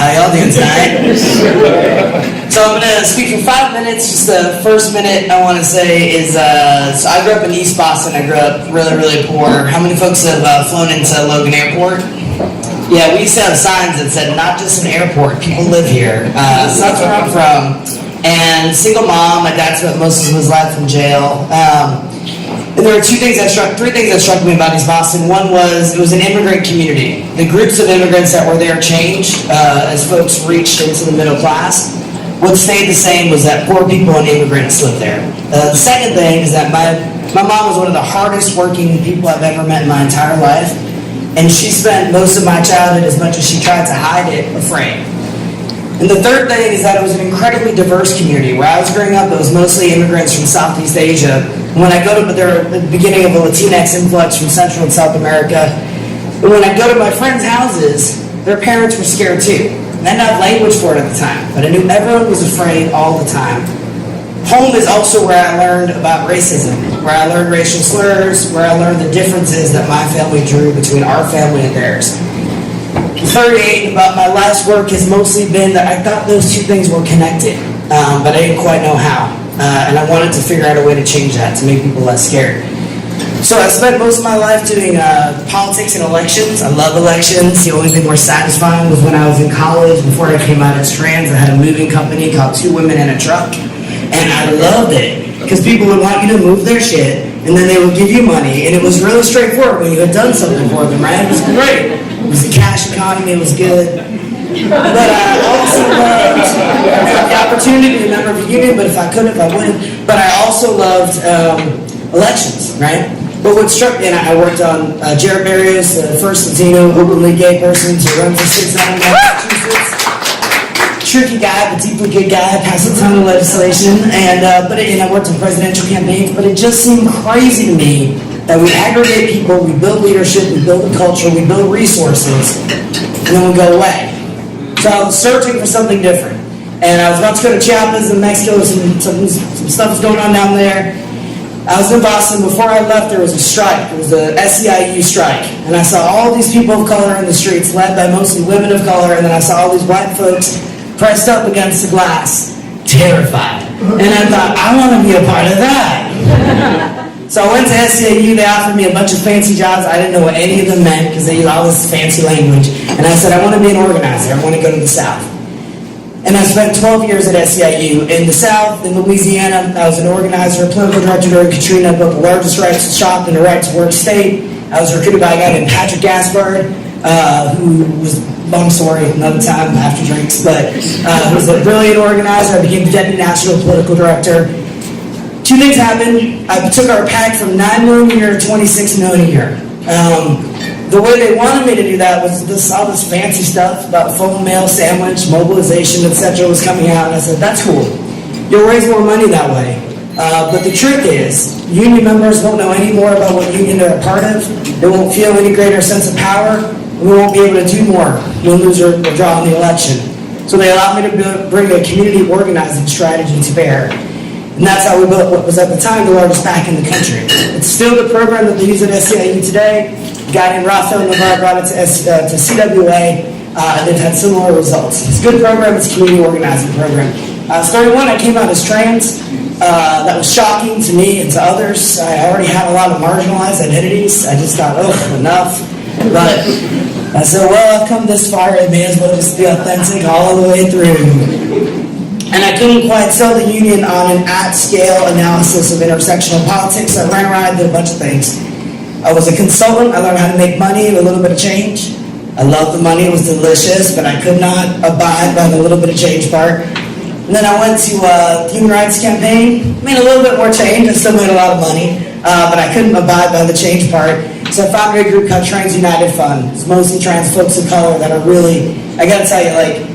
How y'all doing tonight? So I'm going to speak for 5 minutes. Just the first minute I want to say is, so I grew up in East Boston. I grew up really, really poor. How many folks have flown into Logan Airport? Yeah, we used to have signs that said, not just an airport, people live here. So that's where I'm from. And single mom, my dad spent most of his life in jail. And there were three things that struck me about East Boston. One was, it was an immigrant community. The groups of immigrants that were there changed as folks reached into the middle class. What stayed the same was that poor people and immigrants lived there. The second thing is that my mom was one of the hardest working people I've ever met in my entire life. And she spent most of my childhood, as much as she tried to hide it, afraid. And the third thing is that it was an incredibly diverse community. Where I was growing up, it was mostly immigrants from Southeast Asia. When I go to the beginning of a Latinx influx from Central and South America, and when I go to my friends' houses, their parents were scared too. And I didn't have language for it at the time, but I knew everyone was afraid all the time. Home is also where I learned about racism, where I learned racial slurs, where I learned the differences that my family drew between our family and theirs. 38 about my life's work has mostly been that I thought those two things were connected, but I didn't quite know how. And I wanted to figure out a way to change that, to make people less scared. So I spent most of my life doing politics and elections. I love elections. The only thing more satisfying was when I was in college, before I came out as trans, I had a moving company called Two Women and a Truck. And I loved it, because people would want you to move their shit, and then they would give you money, and it was really straightforward when you had done something for them, right? It was great. It was a cash economy, it was good. But I also loved the opportunity to be a member of a union, but if I couldn't, I wouldn't. But I also loved elections, right? But what struck me, and I worked on Jared Barrios, the first Latino openly gay person to run for 6 out of Massachusetts. Tricky guy, but deeply good guy, passed a ton of legislation, and I worked on presidential campaigns, but it just seemed crazy to me that we aggregate people, we build leadership, we build a culture, we build resources, and then we go away. So I was searching for something different. And I was about to go to Chiapas in Mexico, some stuff was going on down there. I was in Boston. Before I left, there was a strike. It was the AFL-CIO strike. And I saw all these people of color in the streets, led by mostly women of color, and then I saw all these black folks pressed up against the glass, terrified. And I thought, I want to be a part of that. So I went to SCIU, they offered me a bunch of fancy jobs. I didn't know what any of them meant because they use all this fancy language. And I said, I want to be an organizer. I want to go to the South. And I spent 12 years at SCIU. In the South, in Louisiana, I was an organizer, political director during Katrina, built the largest rights shop in the right-to-work state. I was recruited by a guy named Patrick Gaspard, who was, long story, another time after drinks, but who was a brilliant organizer. I became the deputy national political director. Two things happened. I took our PAC from 9 million a year to 26 million a year. The way they wanted me to do that was all this fancy stuff about phone mail, sandwich, mobilization, etc. was coming out, and I said, that's cool. You'll raise more money that way. But the trick is, union members won't know any more about what union they're a part of. They won't feel any greater sense of power, and we won't be able to do more when lose or draw in the election. So they allowed me to bring a community organizing strategy to bear. And that's how we built what was at the time the largest PAC in the country. It's still the program that they use at SCIU today. A guy named Rafael Navarre brought it to CWA, and they've had similar results. It's a good program, it's a community organizing program. I was 31, I came out as trans. That was shocking to me and to others. I already had a lot of marginalized identities. I just thought, oh, enough. But I said, well, I've come this far, I may as well just be authentic all the way through. And I couldn't quite sell the union on an at-scale analysis of intersectional politics. I ran around and did a bunch of things. I was a consultant. I learned how to make money and a little bit of change. I loved the money. It was delicious, but I could not abide by the little bit of change part. And then I went to the Human Rights Campaign. Made a little bit more change. I still made a lot of money, but I couldn't abide by the change part. So I founded a group called Trans United Fund. It's mostly trans folks of color that are really, I gotta tell you, like,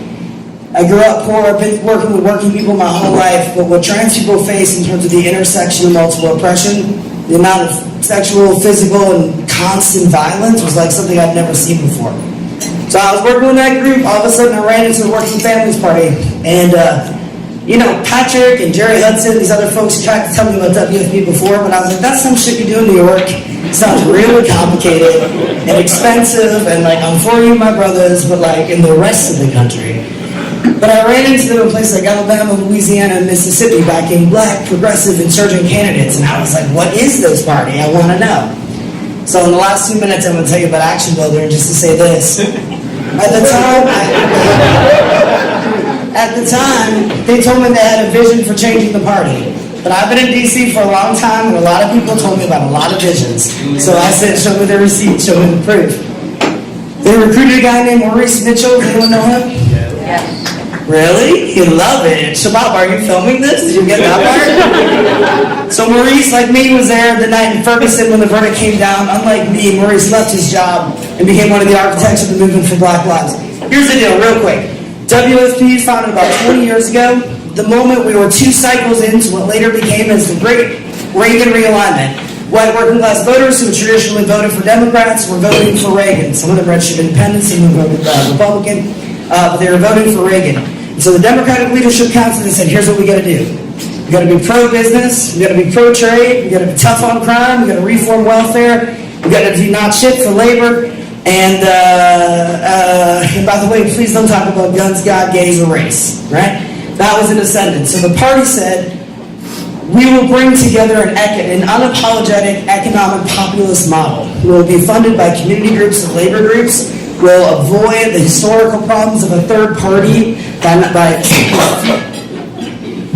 I grew up poor, I've been working with working people my whole life, but what trans people face in terms of the intersection of multiple oppression, the amount of sexual, physical, and constant violence was like something I'd never seen before. So I was working with that group, all of a sudden I ran into the Working Families Party, and You know, Patrick and Jerry Hudson, these other folks tried to tell me about WFP before, but I was like, that's some shit you do in New York. It sounds really complicated and expensive, and like, I'm for you, my brothers, but like, in the rest of the country. But I ran into them in places like Alabama, Louisiana, and Mississippi, backing black, progressive, insurgent candidates, and I was like, what is this party? I want to know. So in the last 2 minutes, I'm going to tell you about Action Builder, just to say this. At the time, they told me they had a vision for changing the party. But I've been in DC for a long time, and a lot of people told me about a lot of visions. So I said, show me the receipt, show me the proof. They recruited a guy named Maurice Mitchell. Does anyone know him? Yeah. Really? You love it. Shabab, are you filming this? Did you get that part? So Maurice, like me, was there the night in Ferguson when the verdict came down. Unlike me, Maurice left his job and became one of the architects of the movement for Black Lives. Here's the deal, real quick. WFP was founded about 20 years ago. The moment we were 2 cycles into what later became as the Great Reagan Realignment. White working class voters who had traditionally voted for Democrats were voting for Reagan. Some of them registered independents, some of them voted Republican, but they were voting for Reagan. And so the Democratic Leadership Council, they said, here's what we got to do. We got to be pro-business, we got to be pro-trade, we got to be tough on crime, we got to reform welfare, we got to do not shit for labor. And by the way, please don't talk about guns, God, gays, or race, right? That was in ascendance. So the party said, we will bring together an unapologetic economic populist model. We will be funded by community groups and labor groups. We'll avoid the historical problems of a third party by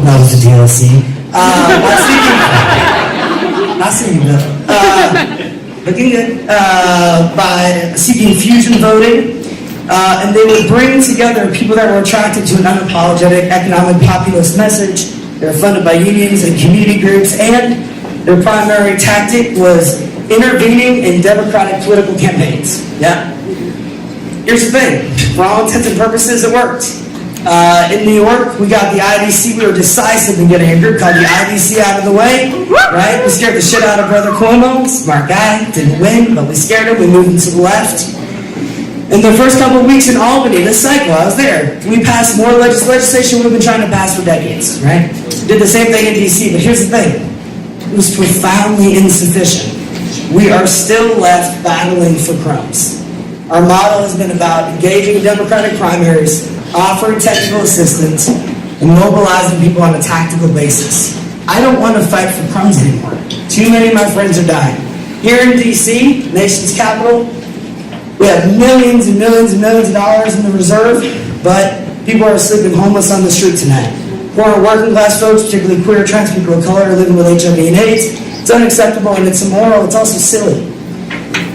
that was the DLC. Not seeing that. Looking good, by seeking fusion voting, and they would bring together people that were attracted to an unapologetic economic populist message. They were funded by unions and community groups, and their primary tactic was intervening in democratic political campaigns. Yeah. Here's the thing, for all intents and purposes, it worked. In New York, we got the IDC. We were decisive in getting a group called the IDC out of the way, right? We scared the shit out of Brother Cuomo. Smart guy, didn't win, but we scared him. We moved him to the left. In the first couple of weeks in Albany, this cycle, I was there. We passed more legislation we've been trying to pass for decades, right? Did the same thing in DC, but here's the thing. It was profoundly insufficient. We are still left battling for crumbs. Our model has been about engaging in democratic primaries, offering technical assistance, and mobilizing people on a tactical basis. I don't want to fight for crumbs anymore. Too many of my friends are dying. Here in DC, nation's capital, we have millions and millions and millions of dollars in the reserve, but people are sleeping homeless on the street tonight. Poor working class folks, particularly queer, trans people of color, are living with HIV and AIDS. It's unacceptable and it's immoral. It's also silly.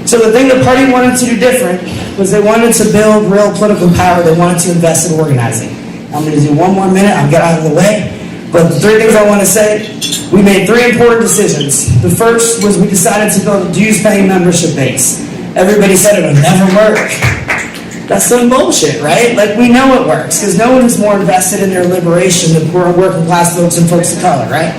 So the thing the party wanted to do different was they wanted to build real political power. They wanted to invest in organizing. I'm going to do 1 more minute. I'll get out of the way. But the 3 things I want to say, we made 3 important decisions. The first was we decided to build a dues-paying membership base. Everybody said it would never work. That's some bullshit, right? Like, we know it works, because no one is more invested in their liberation than poor working class folks and folks of color, right?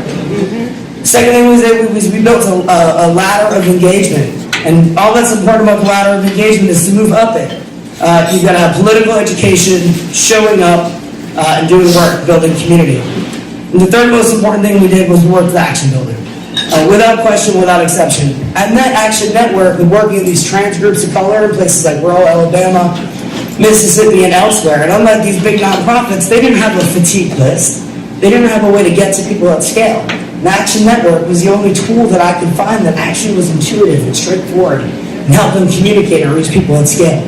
Second thing was we built a ladder of engagement. And all that's important about the ladder of engagement is to move up it. You've got to have political education, showing up, and doing work, building community. And the third most important thing we did was we worked with Action Builder. Without question, without exception. At Net Action Network, we're working with these trans groups of color in places like rural Alabama, Mississippi, and elsewhere. And unlike these big nonprofits, they didn't have a fatigue list. They didn't have a way to get to people at scale. And Action Network was the only tool that I could find that actually was intuitive and straightforward and helped them communicate and reach people at scale.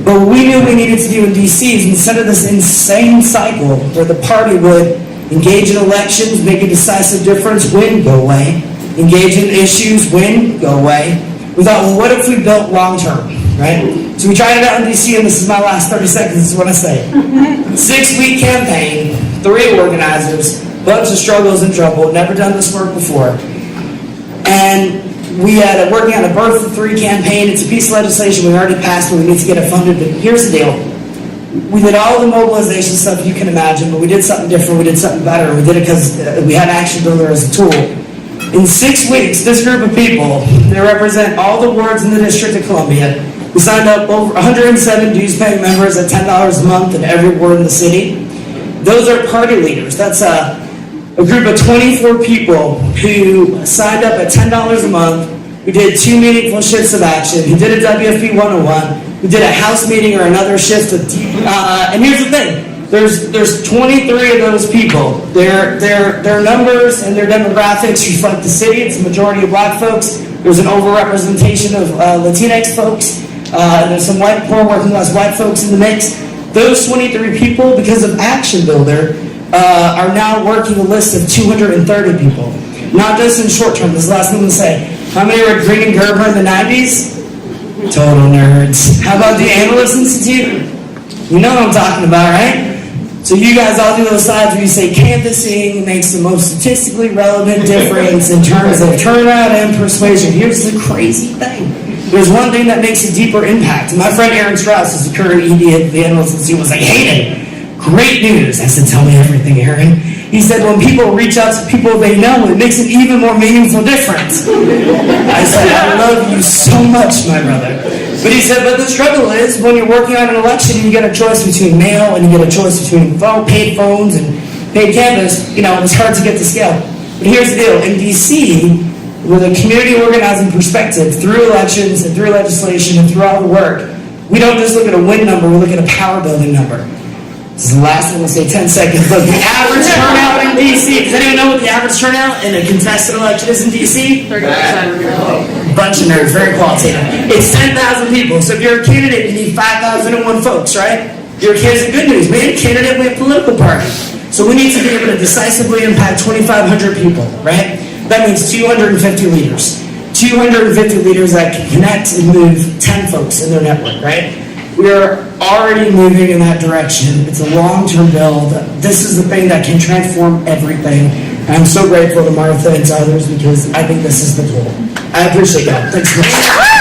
But what we knew we needed to do in DC is instead of this insane cycle where the party would engage in elections, make a decisive difference, win, go away. Engage in issues, win, go away. We thought, well, what if we built long-term, right? So we tried it out in DC, and this is my last 30 seconds, this is what I say. 6-week campaign, 3 organizers, bunch of struggles and trouble, never done this work before. And we had working on a Birth of 3 campaign. It's a piece of legislation we already passed, but we need to get it funded. But here's the deal. We did all the mobilization stuff you can imagine, but we did something different, we did something better. We did it because we had Action Builder as a tool. In 6 weeks, this group of people, they represent all the wards in the District of Columbia. We signed up over 107 dues-paying members at $10 a month in every ward in the city. Those are party leaders. That's a group of 24 people who signed up at $10 a month, who did 2 meaningful shifts of action, who did a WFP 101, who did a house meeting or another shift of and here's the thing. There's 23 of those people. Their numbers and their demographics reflect the city. It's a majority of black folks. There's an overrepresentation of Latinx folks. There's some poor working class white folks in the mix. Those 23 people, because of Action Builder, are now working a list of 230 people. Not just in short term. This is the last thing to say. How many were Green and Gerber in the 90s? Total nerds. How about the Analyst Institute? You know what I'm talking about, right? So you guys all do those slides where you say canvassing makes the most statistically relevant difference in terms of turnout and persuasion. Here's the crazy thing. There's one thing that makes a deeper impact. My friend Aaron Strauss is the current ED at the Analyst Institute, was like, Hayden, great news. I said, tell me everything, Aaron. He said, when people reach out to people they know, it makes an even more meaningful difference. I said, I love you so much, my brother. But he said, but the struggle is when you're working on an election, you get a choice between mail and you get a choice between paid phones and paid canvas. It's hard to get to scale. But here's the deal. In DC, with a community organizing perspective, through elections and through legislation and through all the work, we don't just look at a win number, we look at a power building number. This is the last thing, we'll say 10 seconds. Look, the average turnout in DC, does anyone know what the average turnout in a contested election is in DC? 30%. Bunch of nerds, very qualitative. It's 10,000 people. So if you're a candidate, you need 5,001 folks, right? You're a candidate, good news. We ain't a candidate, we have a political party. So we need to be able to decisively impact 2,500 people, right? That means 250 leaders. 250 leaders that can connect and move 10 folks in their network, right? We're already moving in that direction. It's a long-term build. This is the thing that can transform everything. And I'm so grateful to Martha and to others because I think this is the goal. I appreciate y'all. Thanks so much.